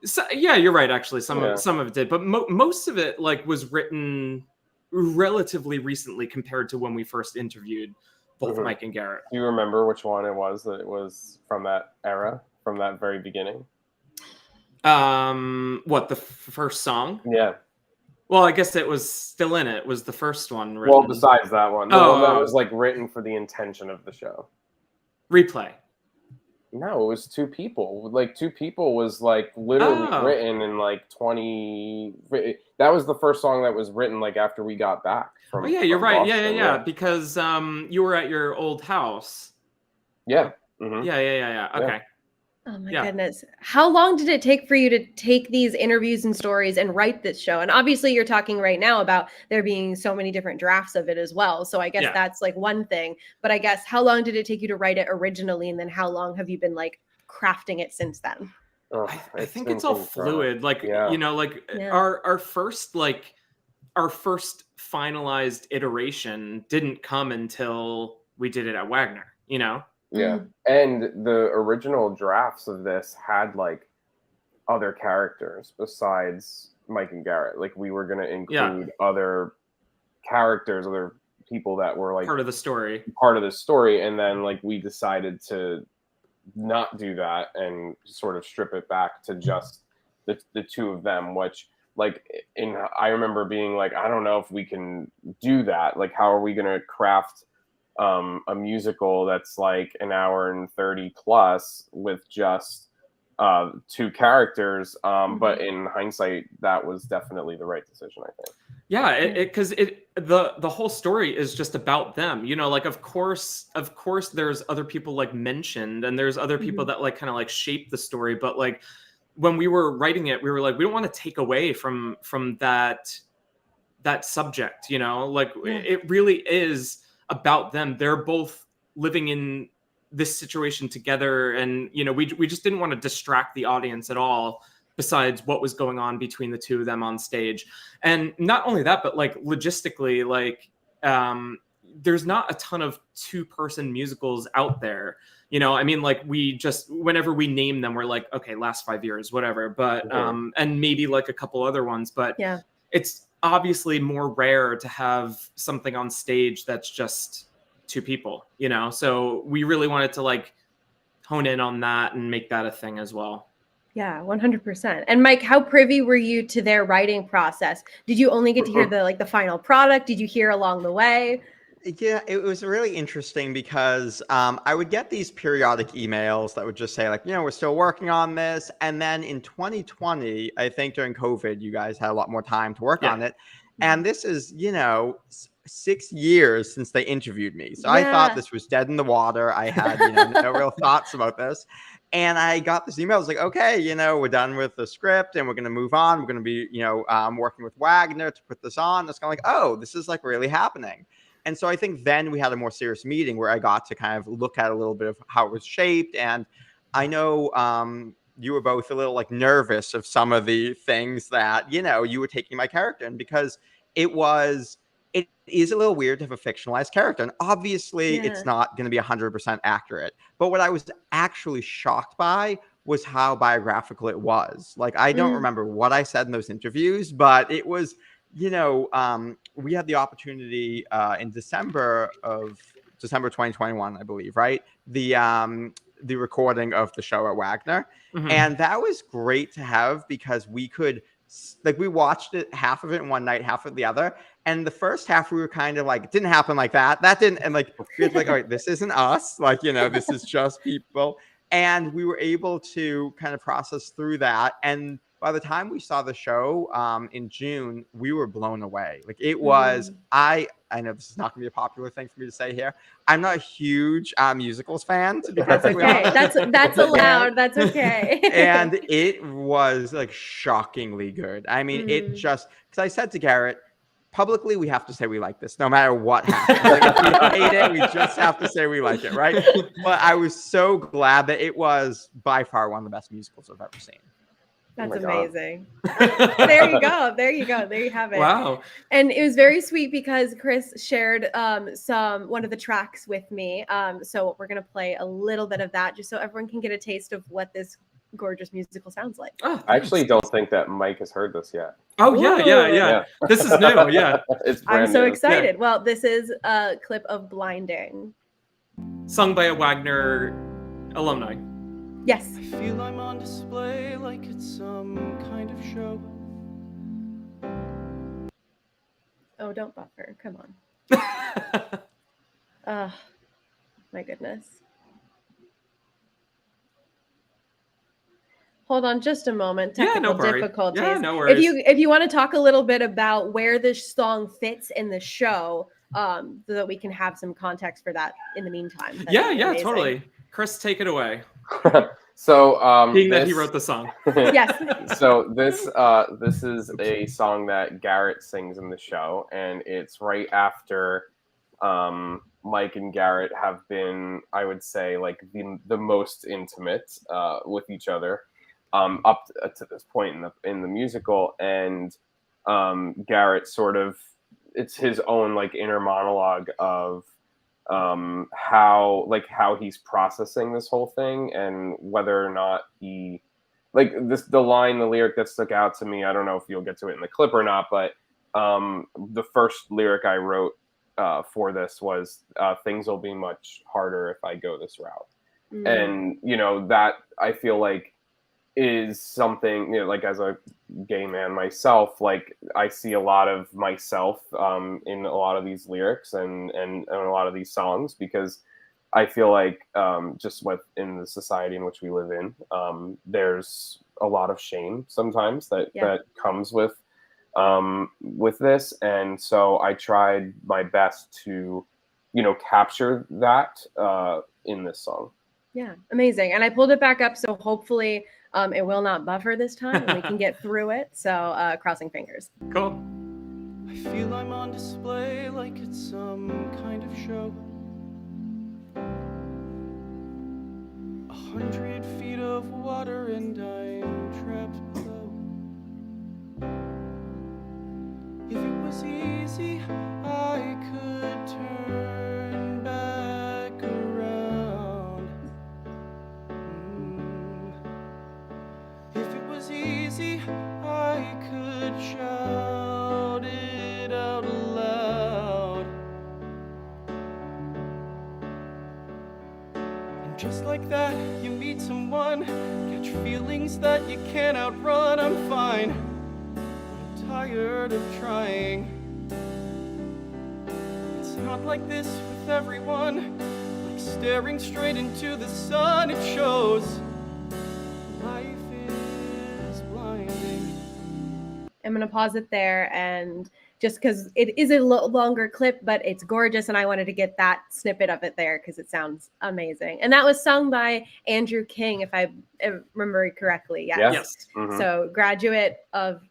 So, yeah, you're right. Actually, some Yeah. of it did, but most of it like was written relatively recently compared to when we first interviewed both Mhm. Mike and Garrett. Do you remember which one it was that it was from that era, from that very beginning? What, the first song? Yeah. Well, I guess it was Still In It was the first one written. Well, besides that one, the one that Oh. was like written for the intention of the show. Replay. No, it was two people. Like two people was like literally Oh. written in like 20. That was the first song that was written like after we got back from. Oh yeah, you're from right. Boston, Yeah. Because you were at your old house. Yeah. Mhm. Yeah. Yeah. Okay. Oh my Yeah. goodness. How long did it take for you to take these interviews and stories and write this show? And obviously you're talking right now about there being so many different drafts of it as well. So I guess Yeah. that's like one thing, but I guess how long did it take you to write it originally? And then how long have you been like crafting it since then? Ugh, I think been it's all some fluid. Like, Yeah. you know, like Yeah. our first finalized iteration didn't come until we did it at Wagner, you know? Yeah. And the original drafts of this had like other characters besides Mike and Garrett. Like we were going to include other characters, other people that were like Part of the story. part of the story, and then like we decided to not do that and sort of strip it back to just the two of them, which like I remember being like, I don't know if we can do that. Like how are we going to craft a musical that's like an hour and 30 plus with just two characters, but in hindsight that was definitely the right decision, I think. Yeah, because the whole story is just about them, you know. Like of course there's other people like mentioned, and there's other people that like kind of like shape the story, but like when we were writing it, we were like, we don't want to take away from that subject, you know. Like it really is about them. They're both living in this situation together, and you know, we just didn't want to distract the audience at all, besides what was going on between the two of them on stage. And not only that, but like logistically, like there's not a ton of 2-person musicals out there, you know. I mean, like we just, whenever we name them, we're like, okay, last 5 years, whatever, but and maybe like a couple other ones, but it's obviously more rare to have something on stage that's just 2 people, you know. So we really wanted to like hone in on that and make that a thing as well. Yeah, 100%. And Mike, how privy were you to their writing process? Did you only get to hear the final product? Did you hear along the way? Yeah, it was really interesting because I would get these periodic emails that would just say like, you know, we're still working on this. And then in 2020, I think during COVID, you guys had a lot more time to work on it. And this is, you know, 6 years since they interviewed me. So I thought this was dead in the water. I had, you know, no real thoughts about this. And I got this email. I was like, okay, you know, we're done with the script and we're going to move on. We're going to be, you know, working with Wagner to put this on. It's kind of like, oh, this is like really happening. And so I think then we had a more serious meeting where I got to kind of look at a little bit of how it was shaped. And I know you were both a little like nervous of some of the things that, you know, you were taking my character in, because it is a little weird to have a fictionalized character. And obviously it's not going to be 100% accurate. But what I was actually shocked by was how biographical it was. Like, I don't remember what I said in those interviews, but it was, you know, we had the opportunity in December 2021, I believe, right? The recording of the show at Wagner. And that was great to have, because we could, like, we watched it, half of it in one night, half of the other. And the first half we were kind of like, it didn't happen like that. That didn't, and like, we had like, all right, this isn't us. Like, you know, this is just people. And we were able to kind of process through that. And by the time we saw the show in June, we were blown away. Like, it was, I know this is not going to be a popular thing for me to say here. I'm not a huge musicals fan, to be perfectly honest. That's allowed. That's okay. And it was like shockingly good. I mean, it just, because I said to Garrett, publicly, we have to say we like this, no matter what happens. Like, if we hate it, we just have to say we like it, right? But I was so glad that it was by far one of the best musicals I've ever seen. That's amazing. There you go. There you go. There you have it. Wow. And it was very sweet because Chris shared one of the tracks with me. So we're going to play a little bit of that just so everyone can get a taste of what this gorgeous musical sounds like. Oh, I actually thanks. don't think that Mike has heard this yet. Oh yeah. This is new. Yeah, It's I'm brand so new. excited. Well, this is a clip of Blinding. sung by a Wagner alumni. Yes. I feel I'm on display like it's some kind of show. Oh, don't buffer. Come on. Oh, my goodness. Hold on just a moment. Yeah, Technical no worries. difficulties. Yeah, no worries. If you want to talk a little bit about where this song fits in the show, so that we can have some context for that in the meantime. that'd be yeah, amazing. totally. Chris, take it away. So Being that he wrote the song. Yes. So this is a song that Garrett sings in the show, and it's right after Mike and Garrett have been, I would say, like the most intimate with each other up to this point in the musical, and Garrett sort of, it's his own like inner monologue of how he's processing this whole thing, and whether or not he like the lyric that stuck out to me. I don't know if you'll get to it in the clip or not, but the first lyric I wrote for this was things will be much harder if I go this route. And that I feel like is something, like as a gay man myself, like I see a lot of myself in a lot of these lyrics and a lot of these songs, because I feel like just in the society in which we live in, there's a lot of shame sometimes that comes with this, and so I tried my best to capture that in this song. Yeah, amazing. And I pulled it back up, so hopefully it will not buffer this time and we can get through it. So crossing fingers. Cool. I feel I'm on display like it's some kind of show. 100 feet of water and I'm trapped below. If it was easy, I could turn back around. If it was easy, I could shout it out loud. And just like that, you meet someone, catch feelings that you can't outrun. I'm fine, I'm tired of trying. It's not like this with everyone, like staring straight into the sun. It shows life is blinding. I'm going to pause it there, and just because it is a longer clip, but it's gorgeous, and I wanted to get that snippet of it there because it sounds amazing. And that was sung by Andrew King, if I remember correctly. Yes. Mm-hmm. So graduate of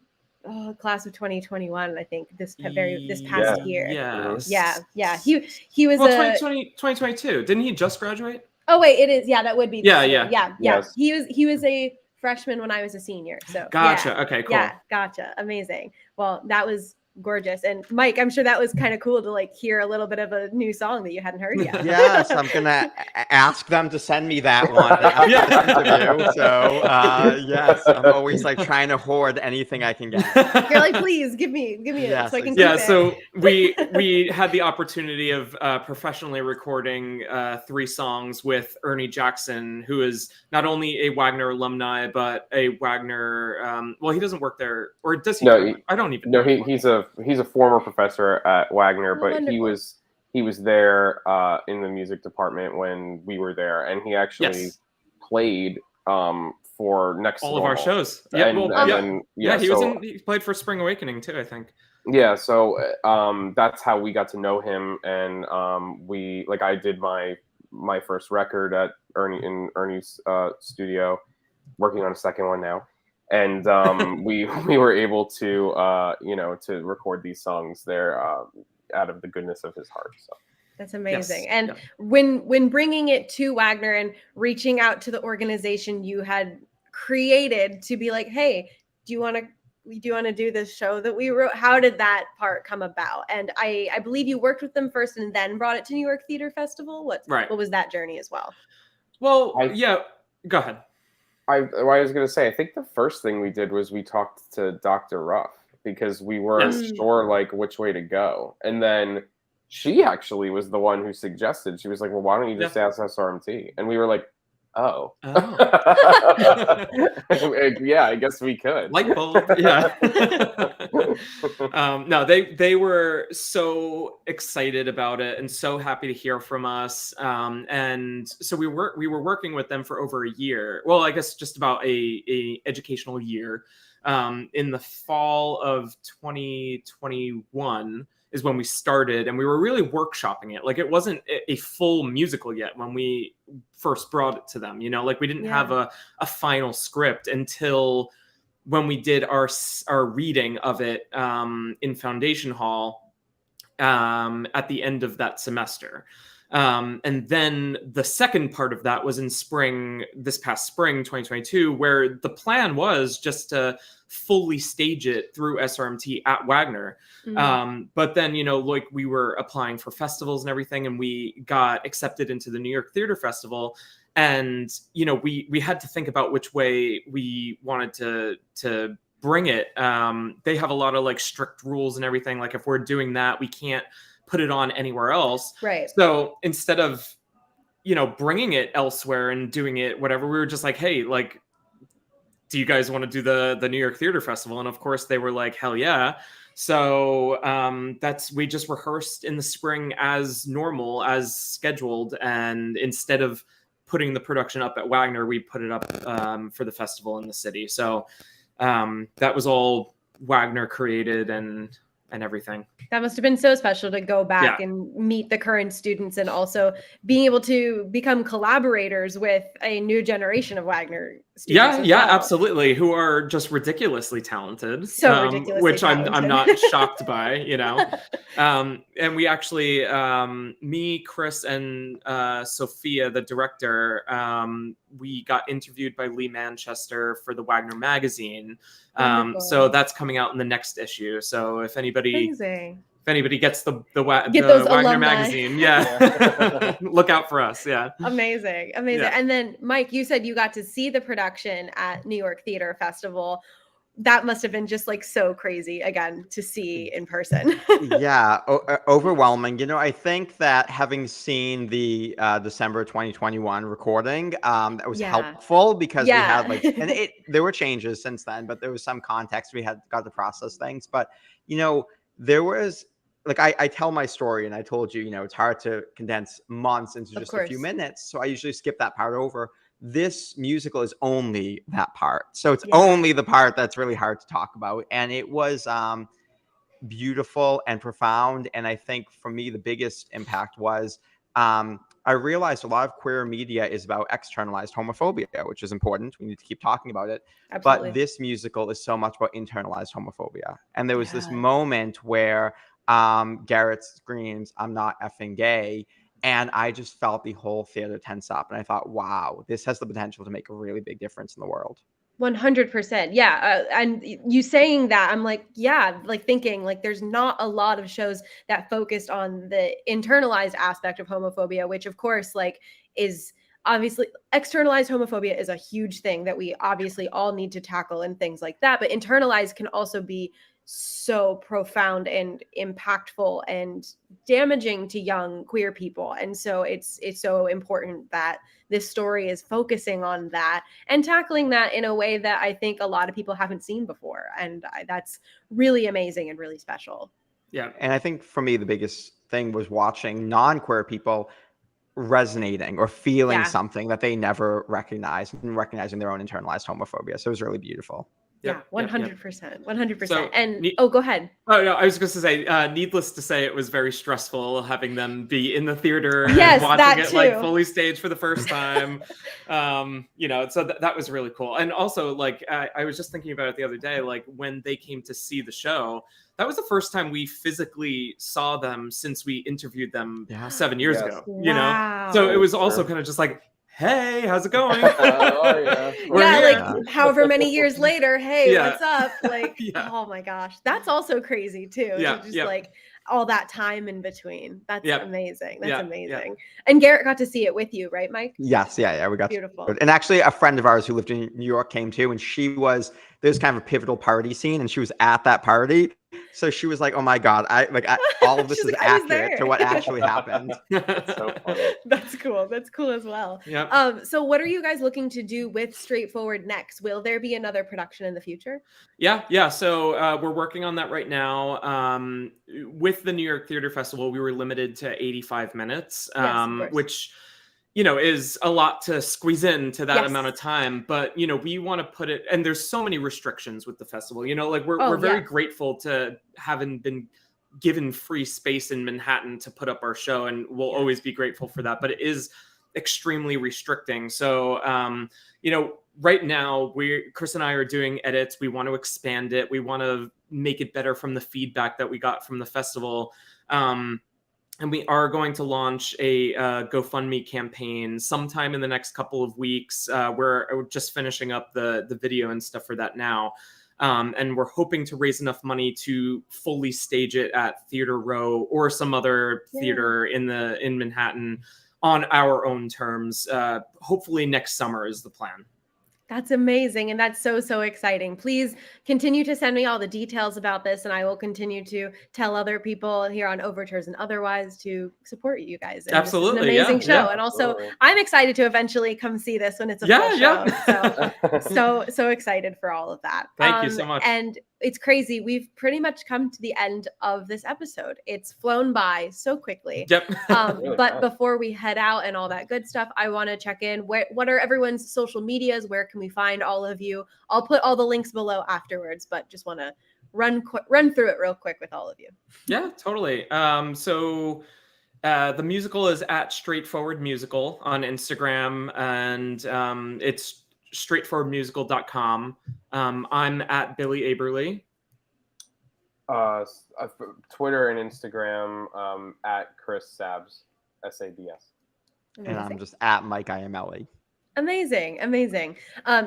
class of 2021, I think this past year. Yes. Yeah. He was 2022. Didn't he just graduate? Oh wait, it is. Yeah, that would be. Yeah. Yes. He was a freshman when I was a senior. So Gotcha. Yeah. Okay, cool. Yeah, gotcha. Amazing. Well, that was gorgeous. And Mike, I'm sure that was kind of cool to like hear a little bit of a new song that you hadn't heard yet. Yes, I'm gonna ask them to send me that one after the interview. So yes, I'm always like trying to hoard anything I can get. You're like, please give me Yes, it so I can Yeah, keep it. so we had the opportunity of professionally recording 3 songs with Ernie Jackson, who is not only a Wagner alumni but a Wagner. Well, he doesn't work there, or does he? No, I don't even. No, know. he's a former professor at Wagner, but wonderful. he was there in the music department when we were there, and he actually played for Next to all of our Normal. shows. He played for Spring Awakening too, I think. Yeah, so that's how we got to know him, and I did my first record at Ernie's studio, working on a second one now. And we were able to to record these songs there out of the goodness of his heart. So That's amazing. Yes. And Yeah. when bringing it to Wagner and reaching out to the organization you had created to be like, hey, do you want to do this show that we wrote? How did that part come about? And I believe you worked with them first and then brought it to New York Theater Festival. What was that journey as well? Well, go ahead. I was going to say, I think the first thing we did was we talked to Dr. Ruff because we weren't Yes. sure like which way to go. And then she actually was the one who suggested, she was like, well, why don't you just ask SRMT? And we were like, oh. Yeah, I guess we could. Light bulb. Yeah. No, they were so excited about it and so happy to hear from us. And so we were working with them for over a year. Well, I guess just about a educational year. In the fall of 2021 is when we started, and we were really workshopping it. Like, it wasn't a full musical yet when we first brought it to them, you know, like we didn't have a final script until when we did our reading of it in Foundation Hall at the end of that semester. And then the second part of that was in this past spring, 2022, where the plan was just to fully stage it through SRMT at Wagner. But then, you know, like we were applying for festivals and everything, and we got accepted into the New York Theater Festival. And, you know, we had to think about which way we wanted to bring it. They have a lot of like strict rules and everything. Like, if we're doing that, we can't put it on anywhere else. Right. So instead of, you know, bringing it elsewhere and doing it whatever, we were just like, hey, like, do you guys want to do the New York Theater Festival? And of course they were like, hell yeah. So we just rehearsed in the spring as normal, as scheduled. And instead of putting the production up at Wagner, we put it up for the festival in the city. So that was all Wagner created and everything. That must have been so special to go back and meet the current students, and also being able to become collaborators with a new generation of Wagner students. Yeah, absolutely. Who are just ridiculously talented. So ridiculously which talented. I'm not shocked by, you know. And we actually, me, Chris, and Sophia, the director, we got interviewed by Lee Manchester for the Wagner magazine. So that's coming out in the next issue. So if anybody gets the Wagner magazine, look out for us. Yeah. Amazing. Yeah. And then Mike, you said you got to see the production at New York Theater Festival. That must have been just like so crazy again to see in person. Yeah, overwhelming. You know, I think that having seen the December 2021 recording, that was helpful because we had like, and there were changes since then, but there was some context we had got to process things. But you know, there was like I tell my story, and I told you, you know, it's hard to condense months into just a few minutes, so I usually skip that part over. This musical is only that part. So it's only the part that's really hard to talk about. And it was beautiful and profound. And I think for me, the biggest impact was I realized a lot of queer media is about externalized homophobia, which is important. We need to keep talking about it. Absolutely. But this musical is so much about internalized homophobia. And there was this moment where Garrett screams, "I'm not effing gay." And I just felt the whole theater tense up. And I thought, wow, this has the potential to make a really big difference in the world. 100%. Yeah. And you saying that, I'm like, like thinking like there's not a lot of shows that focused on the internalized aspect of homophobia, which of course like is obviously externalized homophobia is a huge thing that we obviously all need to tackle and things like that. But internalized can also be so profound and impactful and damaging to young queer people. And so it's so important that this story is focusing on that and tackling that in a way that I think a lot of people haven't seen before. And that's really amazing and really special. Yeah. And I think for me, the biggest thing was watching non-queer people resonating or feeling something that they never recognized and recognizing their own internalized homophobia. So it was really beautiful. Yeah, 100%, 100%. So, and go ahead. Oh no, I was going to say, needless to say, it was very stressful having them be in the theater and watching it like fully staged for the first time. You know, so that was really cool. And also, like, I was just thinking about it the other day, like when they came to see the show, that was the first time we physically saw them since we interviewed them 7 years ago. You know, so it was also kind of just like, hey, how's it going? Like however many years later, hey, what's up? Like, oh my gosh, that's also crazy too. Like, all that time in between. That's Yep. amazing. That's Yeah, amazing. And Garrett got to see it with you, right, Mike? Yes, yeah, we got Beautiful. And actually, a friend of ours who lived in New York came too, and there's kind of a pivotal party scene, and she was at that party. So she was like, "Oh my god, all of this She's is like, "I was accurate to there." what actually happened." That's so funny. That's cool. That's cool as well. Yep. So what are you guys looking to do with Straightforward next? Will there be another production in the future? Yeah. So we're working on that right now. With the New York Theater Festival, we were limited to 85 minutes, Yes, of course. which is a lot to squeeze into that Yes. amount of time. But we want to put it, and there's so many restrictions with the festival. Like Oh, we're very yeah. grateful to having been given free space in Manhattan to put up our show, and we'll always be grateful for that. But it is extremely restricting. So right now Chris and I are doing edits. We want to expand it. We want to make it better from the feedback that we got from the festival. And we are going to launch a GoFundMe campaign sometime in the next couple of weeks. We're just finishing up the video and stuff for that now. And we're hoping to raise enough money to fully stage it at Theater Row or some other theater in Manhattan on our own terms. Hopefully next summer is the plan. That's amazing. And that's so, so exciting. Please continue to send me all the details about this, and I will continue to tell other people here on Overtures and otherwise to support you guys. And Absolutely. This is an amazing show. Yeah, and also, absolutely. I'm excited to eventually come see this when it's a full show. So excited for all of that. Thank you so much. And it's crazy. We've pretty much come to the end of this episode. It's flown by so quickly. Yep. Really But fun. before we head out and all that good stuff, I want to check in. What are everyone's social medias? Where can we find all of you? I'll put all the links below afterwards, but just want to run through it real quick with all of you. Yeah, totally. So the musical is at Straightforward Musical on Instagram, and it's straightforwardmusical.com. I'm at Billy Aberle. Twitter and Instagram at Chris Sabs, SABS. And I'm just at Mike Iamele. Amazing.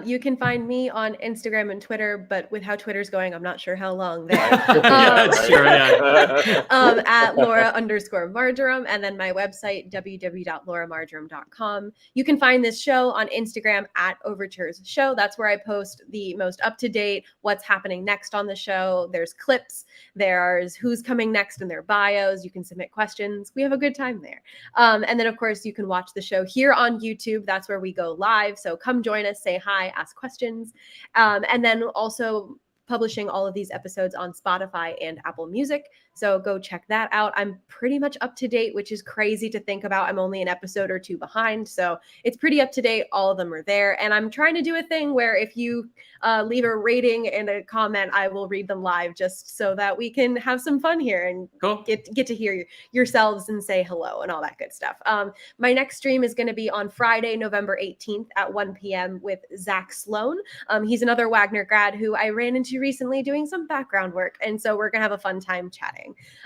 You can find me on Instagram and Twitter, but with how Twitter's going, I'm not sure how long there. That's true, yeah. At Lora_Marjoram, and then my website, www.loramarjoram.com. You can find this show on Instagram at Overtures Show. That's where I post the most up-to-date, what's happening next on the show. There's clips, there's who's coming next in their bios. You can submit questions. We have a good time there. And then, of course, you can watch the show here on YouTube. That's where we go live. So come join us, say hi, ask questions. And then also publishing all of these episodes on Spotify and Apple Music. So go check that out. I'm pretty much up to date, which is crazy to think about. I'm only an episode or two behind. So it's pretty up to date. All of them are there. And I'm trying to do a thing where if you leave a rating and a comment, I will read them live just so that we can have some fun here and Cool. get to hear yourselves and say hello and all that good stuff. My next stream is going to be on Friday, November 18th at 1 p.m. with Zach Sloan. He's another Wagner grad who I ran into recently doing some background work. And so we're going to have a fun time chatting.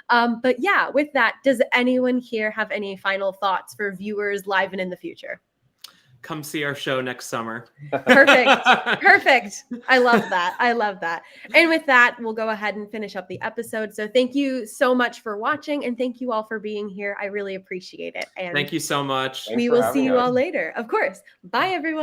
But yeah, with that, does anyone here have any final thoughts for viewers live and in the future? Come see our show next summer. Perfect. I love that. And with that, we'll go ahead and finish up the episode. So thank you so much for watching, and thank you all for being here. I really appreciate it. And Thank you so much. we will see you all later. Of course. Bye, everyone.